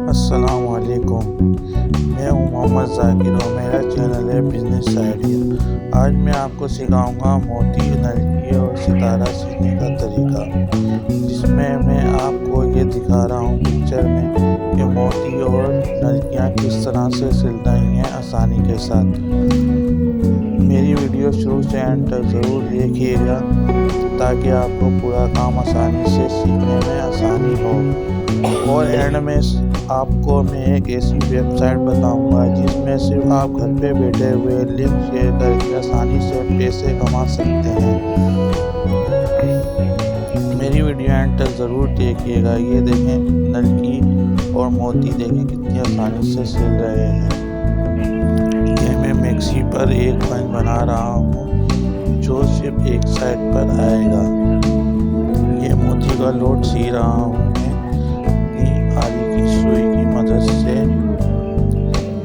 अस्सलामुअलैकुम। मैं हूं मोहम्मद ज़ाकिर और मेरा चैनल है बिज़नेस आइडिया। आज मैं आपको सिखाऊंगा मोती, नलकी और सितारा सीने का तरीका, जिसमें मैं आपको ये दिखा रहा हूं पिक्चर में कि मोती और नलकियां किस तरह से सिल रही हैं आसानी के साथ। मेरी वीडियो शुरू से एंड तक ज़रूर देखिएगा ताकि आपको पूरा काम आसानी से सीखने में आसानी हो। और एंड में आपको मैं एक ऐसी वेबसाइट बताऊंगा जिसमें सिर्फ आप घर पे बैठे हुए लिंक शेयर करके आसानी से पैसे कमा सकते हैं। मेरी वीडियो एंड तक ज़रूर देखिएगा। ये देखें नलकी और मोती, देखें कितनी आसानी से सिल रहे हैं। ये मैं मैक्सी पर एक पंच बना रहा हूँ जो सिर्फ एक साइड पर आएगा। ये मोती का लोड सी रहा हूँ आरी की सुई की मदद से।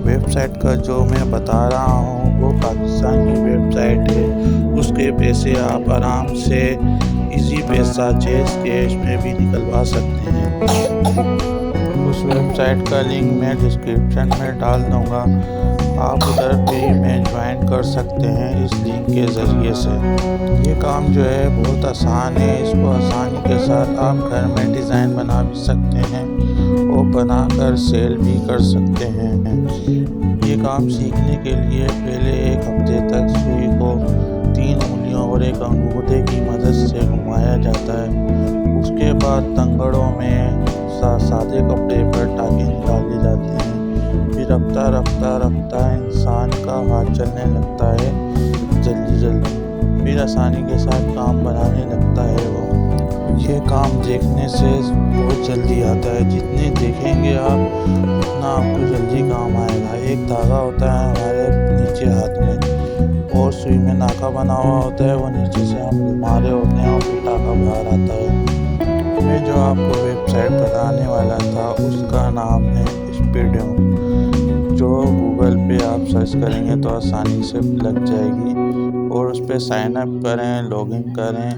वेबसाइट का जो मैं बता रहा हूँ वो पाकिस्तान की वेबसाइट है। उसके पैसे आप आराम से इजी पैसा कैश में भी निकलवा सकते हैं। उस वेबसाइट का लिंक मैं डिस्क्रिप्शन में डाल दूँगा। आप उधर पे में ज्वाइन कर सकते हैं इस लिंक के ज़रिए से। ये काम जो है बहुत आसान है। इसको आसानी के साथ आप घर में डिज़ाइन बना भी सकते हैं और बनाकर सेल भी कर सकते हैं। ये काम सीखने के लिए पहले एक हफ्ते तक सुई को 3 उंगलियों और एक अंगूठे की मदद से घुमाया जाता है। उसके बाद तंगड़ों में सादे कपड़े पर टाँके निकाले जाते हैं। फिर रफ्ता इंसान का हाथ चलने लगता है जल्दी। फिर आसानी के साथ काम बनाने लगता है वो। ये काम देखने से बहुत जल्दी आता है। जितने देखेंगे आप उतना आपको जल्दी काम आएगा। एक धागा होता है हमारे नीचे हाथ में और सुई में नाका बना हुआ होता है। वो नीचे से हम घुमा रहे होते हैं और फिर टाका बाहर आता है। मैं जो आपको वेबसाइट बताने वाला था उसका नाम है स्पीडियम, जो गूगल पे आप सर्च करेंगे तो आसानी से लग जाएगी। और उस पर साइन अप करें, लॉगिन करें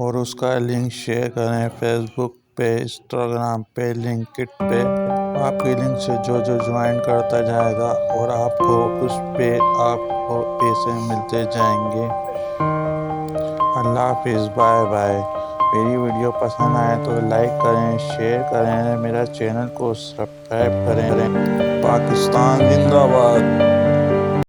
और उसका लिंक शेयर करें फेसबुक पे, इंस्टाग्राम पे, लिंक्डइन पे। आपके लिंक से जो ज्वाइन करता जाएगा और आपको उस पे आपको पैसे मिलते जाएंगे। अल्लाह हाफिज़, बाय बाय। मेरी वीडियो पसंद आए तो लाइक करें, शेयर करें, मेरा चैनल को सब्सक्राइब करें। पाकिस्तान जिंदाबाद।